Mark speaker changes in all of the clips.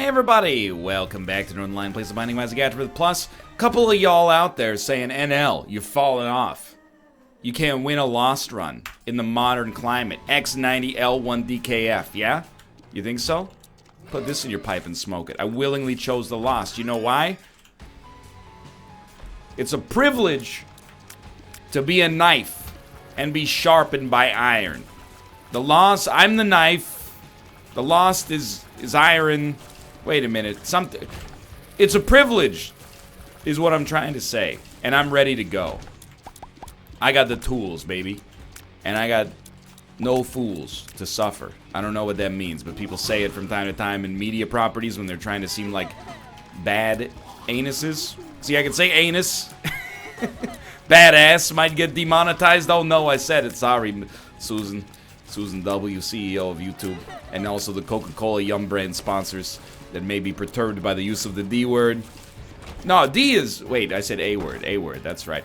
Speaker 1: Hey everybody, welcome back to Northernlion, place of Binding Magic AFTERBIRTH Plus. A couple of y'all out there saying, NL, you're falling off. You can't win a Lost run in the modern climate. X90L1DKF, yeah? You think so? Put this in your pipe and smoke it. I willingly chose the Lost. You know why? It's a privilege to be a knife and be sharpened by iron. The Lost, I'm the knife. The Lost is iron. Wait a minute. It's a privilege, is what I'm trying to say. And I'm ready to go. I got the tools, baby. And I got no fools to suffer. I don't know what that means, but people say it from time to time in media properties when they're trying to seem like bad anuses. See, I can say anus. Badass might get demonetized. Oh no, I said it. Sorry, Susan. Susan W., CEO of YouTube. And also the Coca-Cola Yum brand sponsors that may be perturbed by the use of the D word. No, D is... Wait, I said A word. A word, that's right.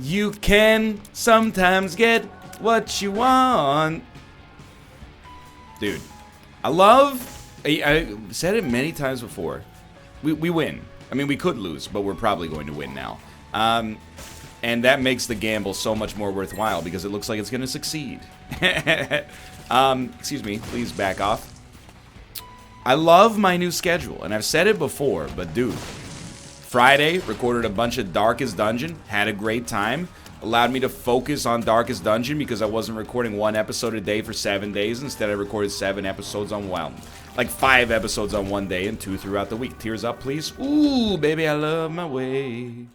Speaker 1: You can sometimes get what you want. Dude, I love... I said it many times before. We win. I mean, we could lose, but we're probably going to win now. And that makes the gamble so much more worthwhile because it looks like it's going to succeed. Excuse me, please back off. I love my new schedule, and I've said it before, but dude, Friday, recorded a bunch of Darkest Dungeon, had a great time, allowed me to focus on Darkest Dungeon because I wasn't recording one episode a day for 7 days. Instead, I recorded 7 episodes on, well, like 5 episodes on one day and 2 throughout the week. Tears up, please. Ooh, baby, I love my way.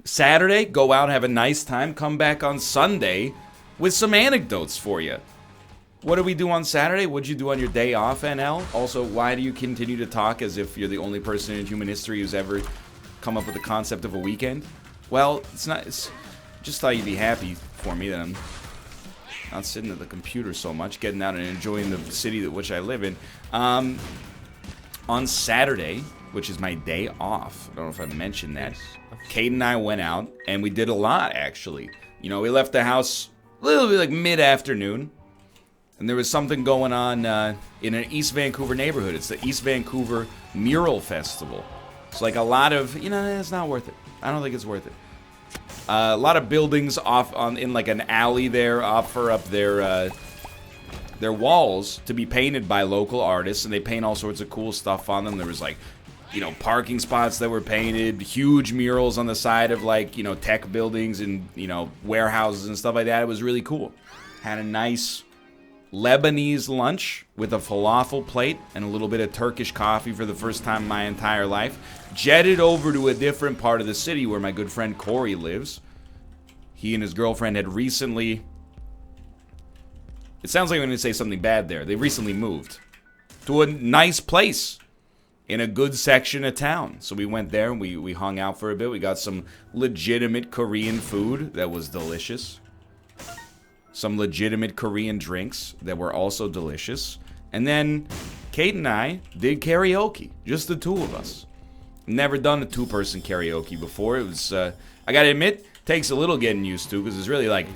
Speaker 1: Saturday, go out, have a nice time, come back on Sunday with some anecdotes for you. What do we do on Saturday? What'd you do on your day off, NL? Also, why do you continue to talk as if you're the only person in human history who's ever come up with the concept of a weekend? Well, it's not. It's just thought you'd be happy for me that I'm not sitting at the computer so much, getting out and enjoying the city that which I live in. On Saturday, which is my day off, I don't know if I mentioned that, Kate and I went out, and we did a lot, actually. You know, we left the house a little bit like mid-afternoon, and there was something going on in an East Vancouver neighborhood. It's the East Vancouver Mural Festival. It's like a lot of, you know, it's not worth it. I don't think it's worth it. A lot of buildings off in like an alley there offer up their walls to be painted by local artists, and they paint all sorts of cool stuff on them. There was like, you know, parking spots that were painted, huge murals on the side of like, you know, tech buildings and, you know, warehouses and stuff like that. It was really cool. Had a nice Lebanese lunch with a falafel plate and a little bit of Turkish coffee for the first time in my entire life. Jetted over to a different part of the city where my good friend Corey lives. He and his girlfriend had recently... It sounds like I'm going to say something bad there. They recently moved to a nice place in a good section of town. So we went there and we hung out for a bit. We got some legitimate Korean food that was delicious. Some legitimate Korean drinks that were also delicious. And then Kate and I did karaoke. Just the two of us. Never done a 2-person karaoke before. It was, I gotta admit, takes a little getting used to because it's really like,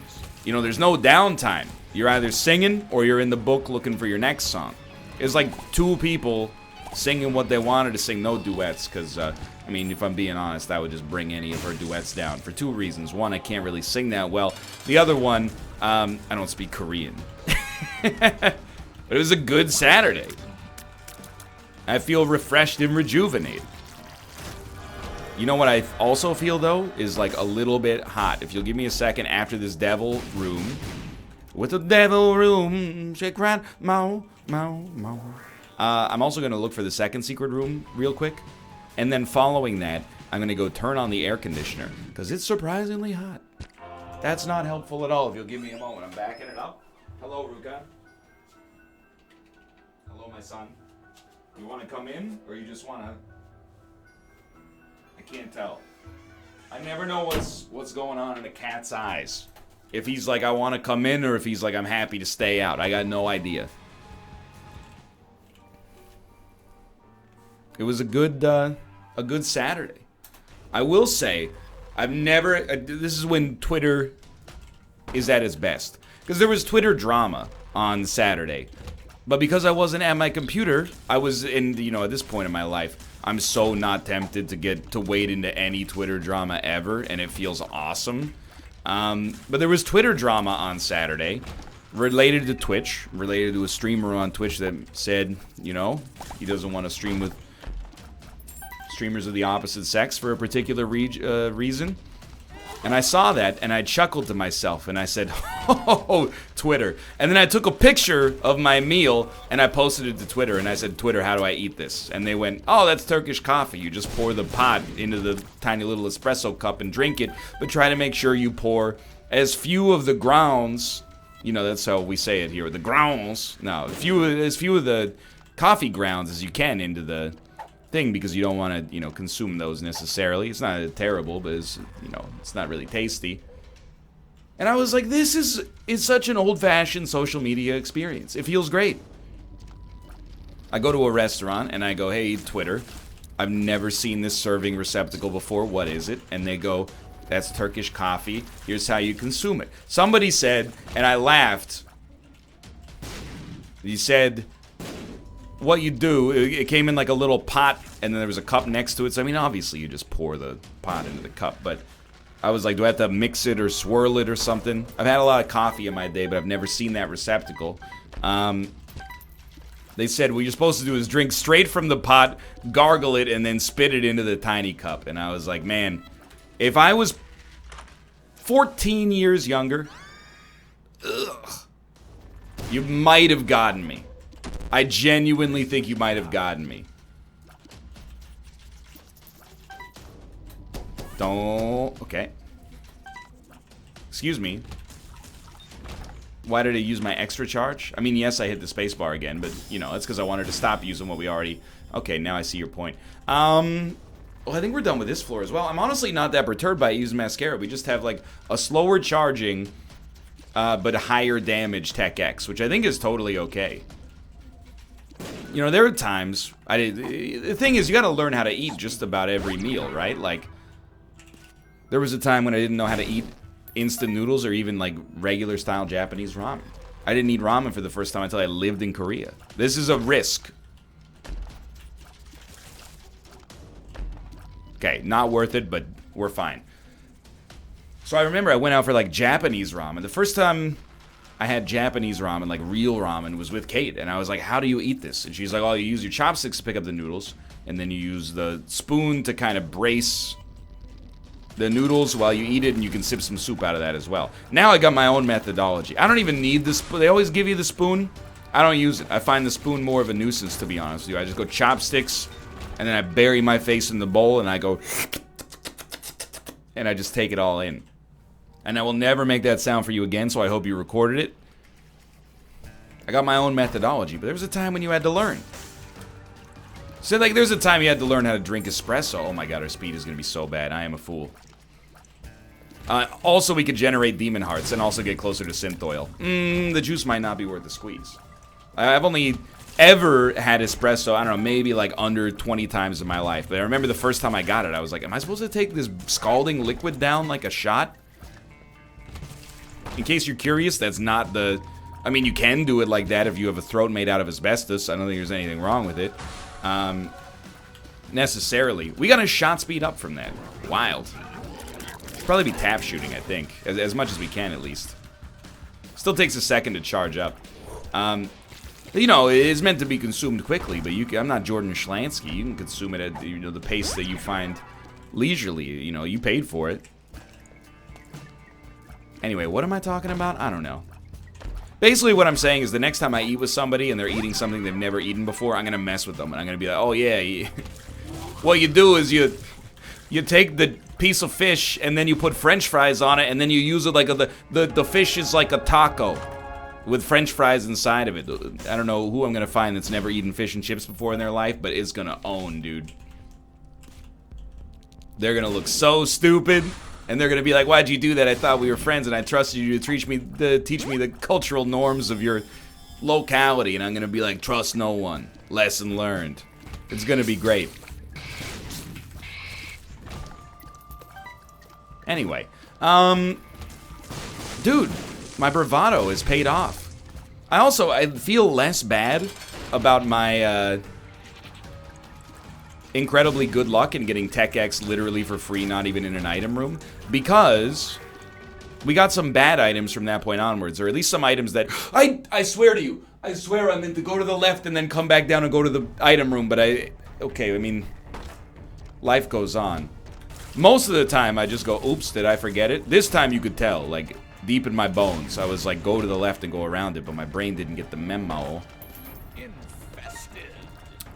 Speaker 1: you know, there's no downtime. You're either singing or you're in the book looking for your next song. It's like 2 people singing what they wanted to sing, no duets, because, I mean, if I'm being honest, I would just bring any of her duets down for 2 reasons. One, I can't really sing that well. The other one, I don't speak Korean. But it was a good Saturday. I feel refreshed and rejuvenated. You know what I also feel, though, is like a little bit hot. If you'll give me a second after this devil room. With the devil room, shake right, mow, mow, mow. I'm also going to look for the second secret room real quick. And then following that, I'm going to go turn on the air conditioner. Because it's surprisingly hot. That's not helpful at all. If you'll give me a moment. I'm backing it up. Hello, Ruka. Hello, my son. You want to come in? Or you just want to... I can't tell. I never know what's going on in a cat's eyes. If he's like, I want to come in, or if he's like, I'm happy to stay out. I got no idea. It was a good Saturday. I will say, I've never... this is when Twitter is at its best. Because there was Twitter drama on Saturday. But because I wasn't at my computer, I was in, you know, at this point in my life, I'm so not tempted to wade into any Twitter drama ever, and it feels awesome. But there was Twitter drama on Saturday related to Twitch, related to a streamer on Twitch that said, you know, he doesn't want to stream with streamers of the opposite sex for a particular reason. And I saw that, and I chuckled to myself, and I said, oh, Twitter. And then I took a picture of my meal, and I posted it to Twitter, and I said, Twitter, how do I eat this? And they went, oh, that's Turkish coffee. You just pour the pot into the tiny little espresso cup and drink it, but try to make sure you pour as few of the grounds, you know, that's how we say it here, the grounds, no, as few of the coffee grounds as you can into the thing, because you don't want to, you know, consume those necessarily. It's not terrible, but it's, you know, it's not really tasty. And I was like, this is such an old-fashioned social media experience. It feels great. I go to a restaurant and I go, hey, Twitter, I've never seen this serving receptacle before. What is it? And they go, that's Turkish coffee. Here's how you consume it. Somebody said, and I laughed. He said, what you do, it came in like a little pot, and then there was a cup next to it. So, I mean, obviously, you just pour the pot into the cup. But I was like, do I have to mix it or swirl it or something? I've had a lot of coffee in my day, but I've never seen that receptacle. They said what you're supposed to do is drink straight from the pot, gargle it, and then spit it into the tiny cup. And I was like, man, if I was 14 years younger, you might have gotten me. I genuinely think you might have gotten me. Don't... Okay. Excuse me. Why did I use my extra charge? I mean, yes, I hit the spacebar again, but, you know, that's because I wanted to stop using what we already... Okay, now I see your point. Well, I think we're done with this floor as well. I'm honestly not that perturbed by using mascara. We just have, like, a slower charging, but a higher damage Tech X, which I think is totally okay. You know, there are times, the thing is, you gotta learn how to eat just about every meal, right? Like, there was a time when I didn't know how to eat instant noodles or even, like, regular style Japanese ramen. I didn't eat ramen for the first time until I lived in Korea. This is a risk. Okay, not worth it, but we're fine. So I remember I went out for, like, Japanese ramen. The first time I had Japanese ramen, like real ramen, was with Kate, and I was like, how do you eat this? And she's like, oh, you use your chopsticks to pick up the noodles, and then you use the spoon to kind of brace the noodles while you eat it, and you can sip some soup out of that as well. Now I got my own methodology. I don't even need the spoon. They always give you the spoon. I don't use it. I find the spoon more of a nuisance, to be honest with you. I just go chopsticks, and then I bury my face in the bowl, and I go, and I just take it all in. And I will never make that sound for you again, so I hope you recorded it. I got my own methodology, but there was a time when you had to learn. So, like, there's a time you had to learn how to drink espresso. Oh my god, our speed is going to be so bad. I am a fool. Also, we could generate demon hearts and also get closer to synth oil. The juice might not be worth the squeeze. I've only ever had espresso, I don't know, maybe like under 20 times in my life. But I remember the first time I got it, I was like, am I supposed to take this scalding liquid down like a shot? In case you're curious, that's not the... I mean, you can do it like that if you have a throat made out of asbestos. I don't think there's anything wrong with it. Necessarily. We got a shot speed up from that. Wild. Probably be tap shooting, I think. As much as we can, at least. Still takes a second to charge up. You know, it is meant to be consumed quickly, but I'm not Jordan Schlansky. You can consume it at, you know, the pace that you find leisurely. You know, you paid for it. Anyway, what am I talking about? I don't know. Basically, what I'm saying is the next time I eat with somebody and they're eating something they've never eaten before, I'm going to mess with them. And I'm going to be like, oh, yeah. What you do is you take the piece of fish and then you put french fries on it and then you use it like the fish is like a taco with french fries inside of it. I don't know who I'm going to find that's never eaten fish and chips before in their life, but it's going to own, dude. They're going to look so stupid. And they're going to be like, why'd you do that? I thought we were friends and I trusted you to teach me the cultural norms of your locality. And I'm going to be like, trust no one. Lesson learned. It's going to be great. Anyway. Dude, my bravado is paid off. I feel less bad about my incredibly good luck in getting Tech X literally for free, not even in an item room, because we got some bad items from that point onwards, or at least some items that I swear to you, I swear I meant to go to the left and then come back down and go to the item room, but okay, I mean, life goes on. Most of the time I just go, oops, did I forget it? This time you could tell, like, deep in my bones, I was like, go to the left and go around it, but my brain didn't get the memo. Infested.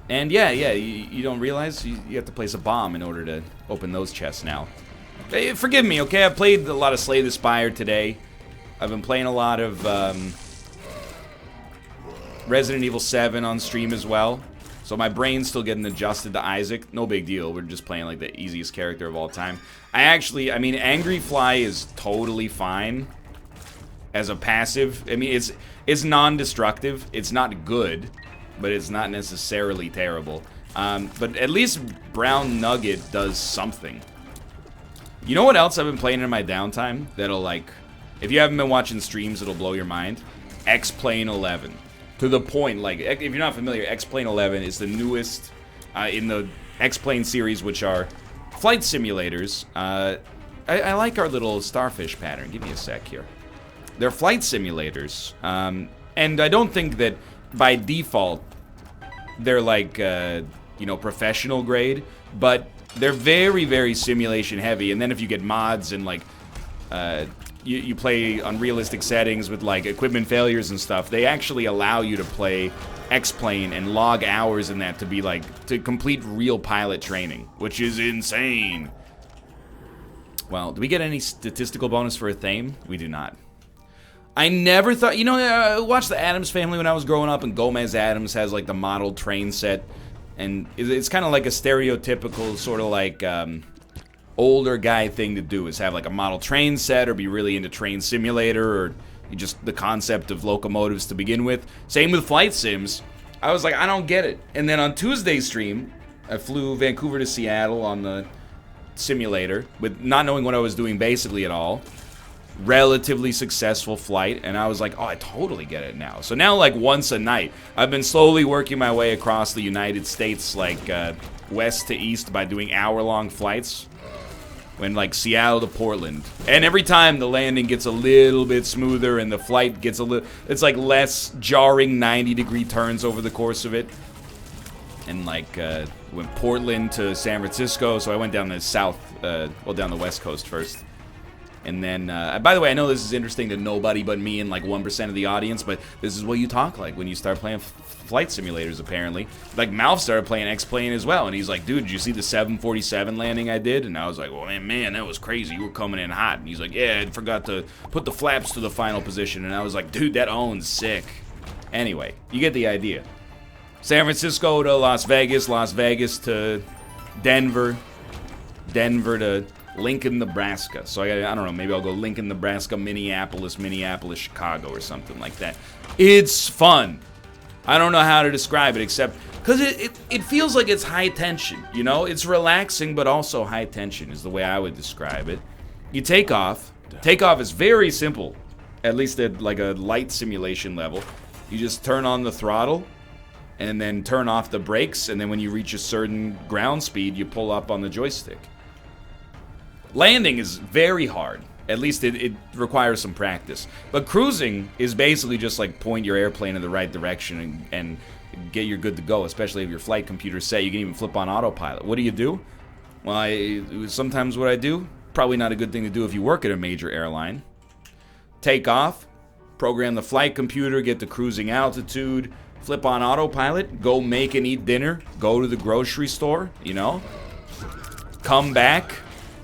Speaker 1: And yeah, you don't realize you have to place a bomb in order to open those chests now. Hey, forgive me, okay? I've played a lot of Slay the Spire today. I've been playing a lot of Resident Evil 7 on stream as well. So my brain's still getting adjusted to Isaac. No big deal. We're just playing like the easiest character of all time. I mean, Angry Fly is totally fine as a passive. I mean, it's non-destructive. It's not good, but it's not necessarily terrible. But at least Brown Nugget does something. You know what else I've been playing in my downtime that'll, like, if you haven't been watching streams, it'll blow your mind? X-Plane 11. To the point, like, if you're not familiar, X-Plane 11 is the newest in the X-Plane series, which are flight simulators. I like our little starfish pattern. Give me a sec here. They're flight simulators, and I don't think that by default they're like, you know, professional grade, but they're very, very simulation heavy. And then if you get mods and like you play unrealistic settings with like equipment failures and stuff, they actually allow you to play X-Plane and log hours in that to be like, to complete real pilot training, which is insane. Well, do we get any statistical bonus for a Thame? We do not. I never thought, you know, I watched the Addams Family when I was growing up, and Gomez Addams has like the model train set, and it's kind of like a stereotypical sort of like older guy thing to do, is have like a model train set or be really into Train Simulator or just the concept of locomotives to begin with. Same with flight sims. I was like, I don't get it. And then on Tuesday's stream, I flew Vancouver to Seattle on the simulator with not knowing what I was doing basically at all. Relatively successful flight, and I was like, oh, I totally get it now. So now, like, once a night, I've been slowly working my way across the United States, like, west to east by doing hour-long flights. When, like, Seattle to Portland. And every time the landing gets a little bit smoother and the flight gets a little, it's like less jarring 90-degree turns over the course of it. And, like, went Portland to San Francisco, so I went down the south, well, down the west coast first. And then, by the way, I know this is interesting to nobody but me and like 1% of the audience, but this is what you talk like when you start playing flight simulators, apparently. Like, Malf started playing X-Plane as well, and he's like, dude, did you see the 747 landing I did? And I was like, well, man, that was crazy. You were coming in hot. And he's like, yeah, I forgot to put the flaps to the final position. And I was like, dude, that owns sick. Anyway, you get the idea. San Francisco to Las Vegas to Denver to Lincoln, Nebraska. So I don't know, maybe I'll go Lincoln, Nebraska, Minneapolis, Chicago, or something like that. It's fun. I don't know how to describe it except because it feels like it's high tension, you know? It's relaxing, but also high tension is the way I would describe it. You take off. Takeoff is very simple, at least at like a light simulation level. You just turn on the throttle and then turn off the brakes, and then when you reach a certain ground speed, you pull up on the joystick. Landing is very hard. At least it requires some practice. But cruising is basically just like point your airplane in the right direction and get you good to go, especially if your flight computer's set. You can even flip on autopilot. What do? Well, sometimes what I do, probably not a good thing to do if you work at a major airline. Take off, program the flight computer, get the cruising altitude, flip on autopilot, go make and eat dinner, go to the grocery store, you know, come back,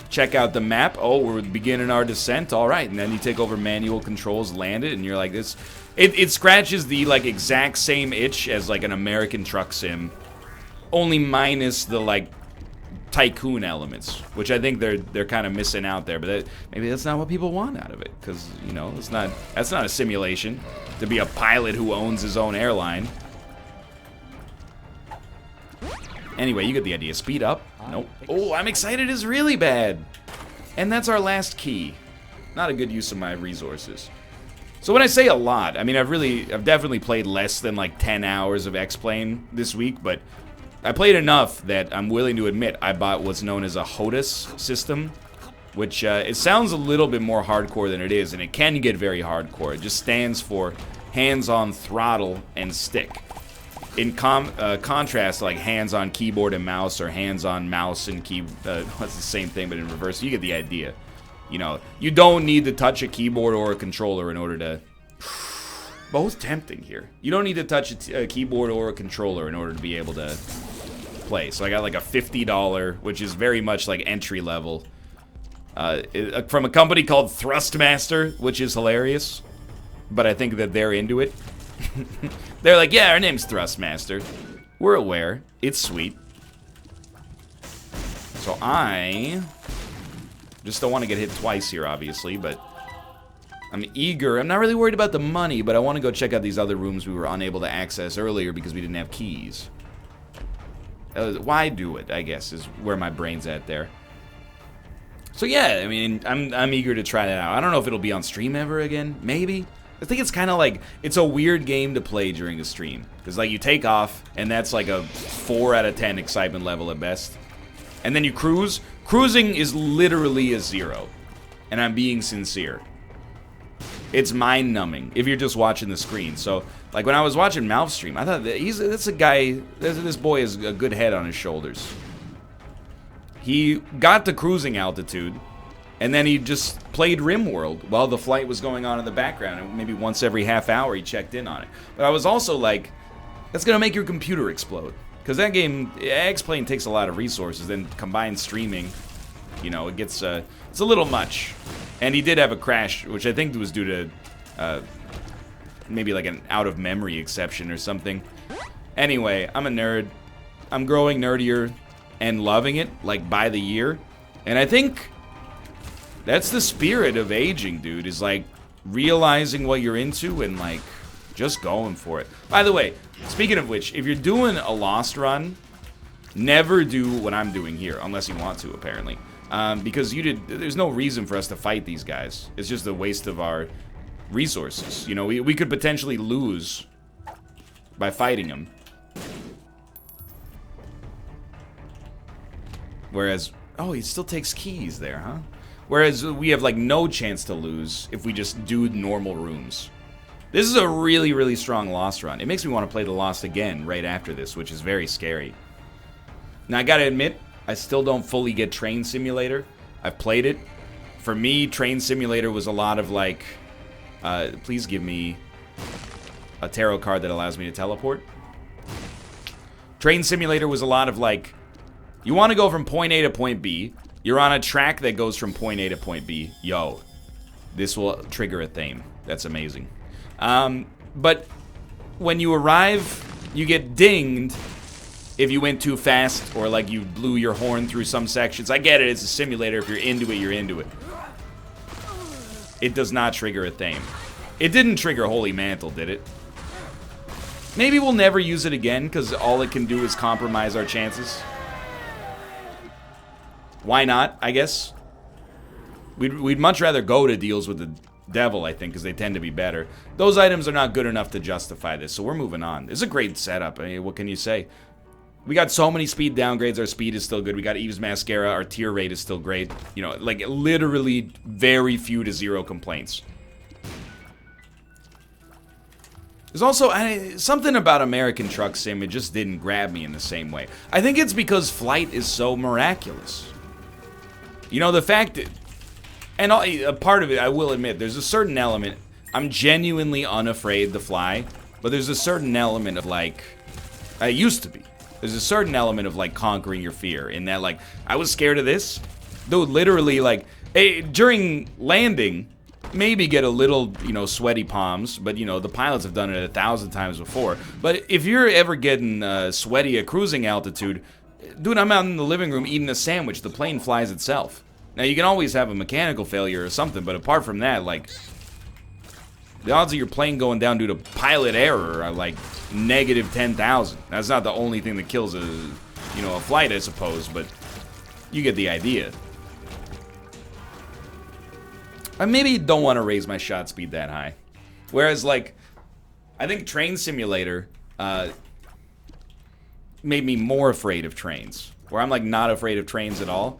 Speaker 1: check out the map. Oh, we're beginning our descent. All right, and then you take over manual controls, land it, and you're like this. It scratches the like exact same itch as like an American truck sim, only minus the like tycoon elements, which I think they're kind of missing out there. But maybe that's not what people want out of it, because you know that's not a simulation to be a pilot who owns his own airline. Anyway, you get the idea. Speed up. Nope. Oh, I'm excited is really bad. And that's our last key. Not a good use of my resources. So when I say a lot, I mean I've definitely played less than like 10 hours of X-Plane this week, but I played enough that I'm willing to admit I bought what's known as a HOTUS system, which it sounds a little bit more hardcore than it is, and it can get very hardcore. It just stands for hands-on throttle and stick. In contrast to like hands-on keyboard and mouse, or hands-on mouse and key, what's the same thing but in reverse. You get the idea. You know, you don't need to touch a keyboard or a controller in order to... Both tempting here. You don't need to touch a keyboard or a controller in order to be able to play. So I got like a $50, which is very much like entry level, from a company called Thrustmaster, which is hilarious. But I think that they're into it. They're like, yeah, our name's Thrustmaster. We're aware. It's sweet. So I just don't want to get hit twice here, obviously, but I'm eager. I'm not really worried about the money, but I want to go check out these other rooms we were unable to access earlier because we didn't have keys. Why do it, I guess, is where my brain's at there. So yeah, I mean, I'm eager to try that out. I don't know if it'll be on stream ever again. Maybe. I think it's kind of like, it's a weird game to play during a stream. Because, like, you take off, and that's like a 4 out of 10 excitement level at best. And then you cruise. Cruising is literally a 0. And I'm being sincere. It's mind-numbing if you're just watching the screen. So, like, when I was watching Mouth's stream, I thought, that's a guy, this boy has a good head on his shoulders. He got to cruising altitude, and then he just played RimWorld while the flight was going on in the background, and maybe once every half hour he checked in on it. But I was also like, that's gonna make your computer explode. Because that game, X-Plane takes a lot of resources, then combined streaming, you know, it gets, it's a little much. And he did have a crash, which I think was due to, maybe like an out-of-memory exception or something. Anyway, I'm a nerd. I'm growing nerdier and loving it, like, by the year. And I think that's the spirit of aging, dude, is, like, realizing what you're into and, like, just going for it. By the way, speaking of which, if you're doing a Lost run, never do what I'm doing here, unless you want to, apparently. Because there's no reason for us to fight these guys. It's just a waste of our resources. You know, we could potentially lose by fighting them. Whereas, oh, he still takes keys there, huh? Whereas we have, like, no chance to lose if we just do normal rooms. This is a really, really strong Lost run. It makes me want to play the Lost again right after this, which is very scary. Now, I gotta admit, I still don't fully get Train Simulator. I've played it. For me, Train Simulator was a lot of, like, please give me a tarot card that allows me to teleport. Train Simulator was a lot of, like, you want to go from point A to point B. You're on a track that goes from point A to point B. Yo, this will trigger a theme. That's amazing. But when you arrive, you get dinged if you went too fast or, like, you blew your horn through some sections. I get it, it's a simulator. If you're into it, you're into it. It does not trigger a theme. It didn't trigger Holy Mantle, did it? Maybe we'll never use it again because all it can do is compromise our chances. Why not, I guess? We'd much rather go to deals with the devil, I think, because they tend to be better. Those items are not good enough to justify this, so we're moving on. It's a great setup. I mean, what can you say? We got so many speed downgrades. Our speed is still good. We got Eve's Mascara. Our tier rate is still great. You know, like, literally very few to zero complaints. There's also something about American Truck Sim. It just didn't grab me in the same way. I think it's because flight is so miraculous. You know, the fact that, and a part of it, I will admit, there's a certain element, I'm genuinely unafraid to fly, but there's a certain element of, like, I used to be. There's a certain element of, like, conquering your fear, in that, like, I was scared of this. Dude, literally, like, during landing, maybe get a little, you know, sweaty palms, but, you know, the pilots have done it 1,000 times before. But if you're ever getting sweaty at cruising altitude, dude, I'm out in the living room eating a sandwich. The plane flies itself. Now, you can always have a mechanical failure or something, but apart from that, like, the odds of your plane going down due to pilot error are, like, negative 10,000. That's not the only thing that kills a, you know, a flight, I suppose, but you get the idea. I maybe don't want to raise my shot speed that high. Whereas, like, I think Train Simulator made me more afraid of trains. Where I'm, like, not afraid of trains at all.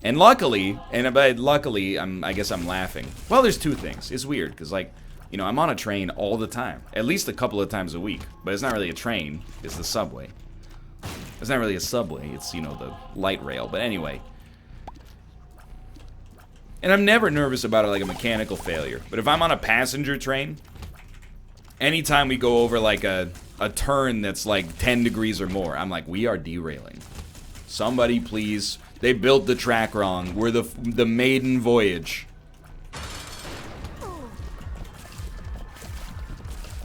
Speaker 1: And luckily, I guess I'm laughing. Well, there's two things. It's weird, because, like, you know, I'm on a train all the time. At least a couple of times a week. But it's not really a train. It's the subway. It's not really a subway. It's, you know, the light rail. But anyway. And I'm never nervous about it, like a mechanical failure. But if I'm on a passenger train, anytime we go over, like, a turn that's, like, 10 degrees or more, I'm like, we are derailing. Somebody, please. They built the track wrong. We're the maiden voyage.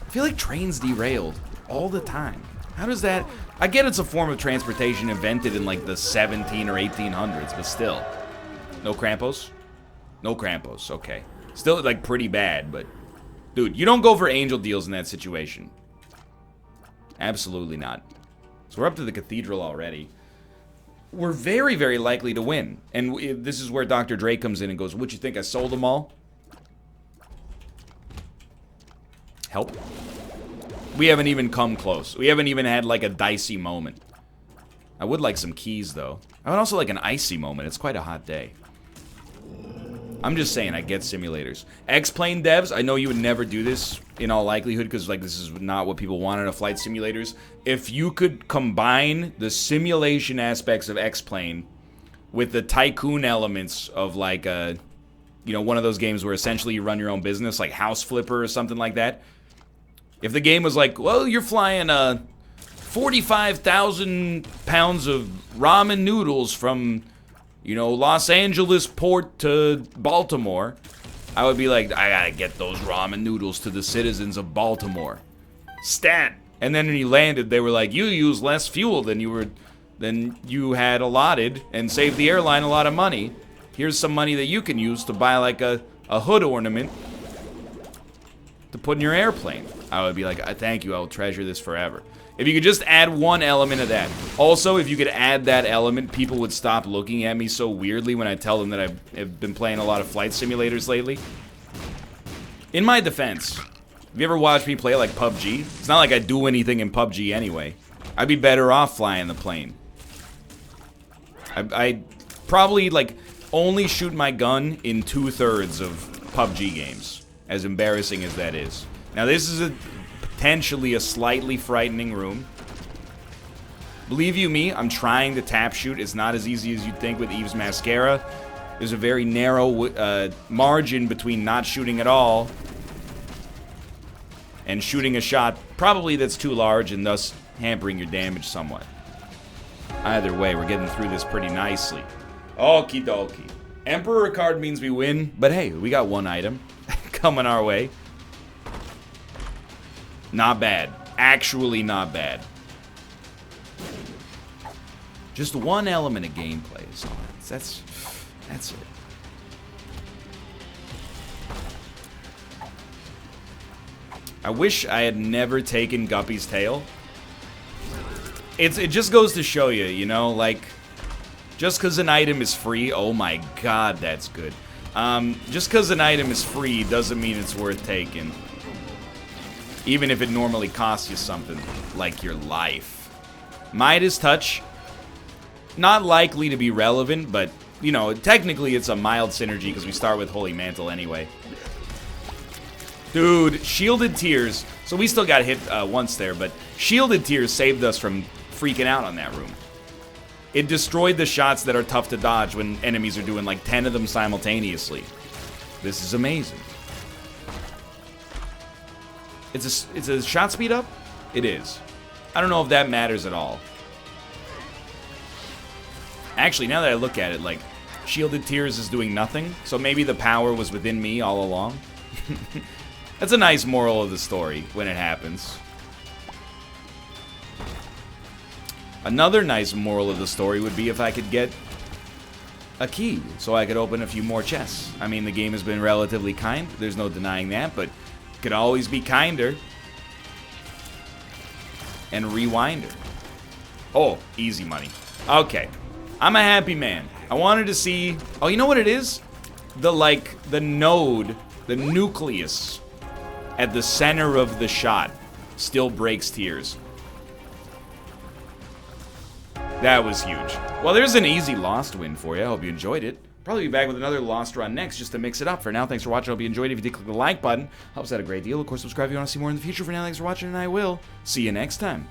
Speaker 1: I feel like trains derailed all the time. How does that... I get it's a form of transportation invented in, like, the 17 or 1800s, but still. No Krampus? No Krampus, okay. Still, like, pretty bad, but... Dude, you don't go for angel deals in that situation. Absolutely not. So we're up to the cathedral already. We're very, very likely to win. And this is where Dr. Dre comes in and goes, "What you think, I sold them all?" Help. We haven't even come close. We haven't even had, like, a dicey moment. I would like some keys, though. I would also like an icy moment. It's quite a hot day. I'm just saying, I get simulators. X-Plane devs, I know you would never do this in all likelihood, because, like, this is not what people want out of flight simulators. If you could combine the simulation aspects of X-Plane with the tycoon elements of, like, you know, one of those games where essentially you run your own business, like House Flipper or something like that. If the game was like, well, you're flying 45,000 pounds of ramen noodles from... you know, Los Angeles port to Baltimore, I would be like, I gotta get those ramen noodles to the citizens of Baltimore. Stat. And then when you landed, they were like, you use less fuel than you had allotted and saved the airline a lot of money. Here's some money that you can use to buy, like, a hood ornament to put in your airplane. I would be like, thank you, I will treasure this forever. If you could just add one element of that. Also, if you could add that element, people would stop looking at me so weirdly when I tell them that I've been playing a lot of flight simulators lately. In my defense, have you ever watched me play, like, PUBG? It's not like I do anything in PUBG anyway. I'd be better off flying the plane. I probably, like, only shoot my gun in 2/3 of PUBG games. As embarrassing as that is. Now, this is potentially a slightly frightening room. Believe you me, I'm trying to tap shoot. It's not as easy as you'd think with Eve's Mascara. There's a very narrow margin between not shooting at all and shooting a shot probably that's too large and thus hampering your damage somewhat. Either way, we're getting through this pretty nicely. Okie dokie. Emperor card means we win, but hey, we got one item coming our way. Not bad. Actually not bad. Just one element of gameplay is all. That's it. I wish I had never taken Guppy's tail. It just goes to show you, you know, like, just because an item is free, oh my god, that's good. Just because an item is free doesn't mean it's worth taking. Even if it normally costs you something, like your life. Midas Touch, not likely to be relevant, but, you know, technically it's a mild synergy because we start with Holy Mantle anyway. Dude, Shielded Tears, so we still got hit once there, but Shielded Tears saved us from freaking out on that room. It destroyed the shots that are tough to dodge when enemies are doing like 10 of them simultaneously. This is amazing. It's a shot speed up? It is. I don't know if that matters at all. Actually, now that I look at it, like, Shielded Tears is doing nothing, so maybe the power was within me all along. That's a nice moral of the story when it happens. Another nice moral of the story would be if I could get a key so I could open a few more chests. I mean, the game has been relatively kind. There's no denying that, but could always be kinder. And rewinder. Oh, easy money. Okay. I'm a happy man. I wanted to see... Oh, you know what it is? The node, the nucleus at the center of the shot still breaks tears. That was huge. Well, there's an easy Lost win for you. I hope you enjoyed it. Probably be back with another Lost run next just to mix it up. For now, thanks for watching. I hope you enjoyed it. If you did, click the like button. Helps out a great deal. Of course, subscribe if you want to see more in the future. For now, thanks for watching, and I will see you next time.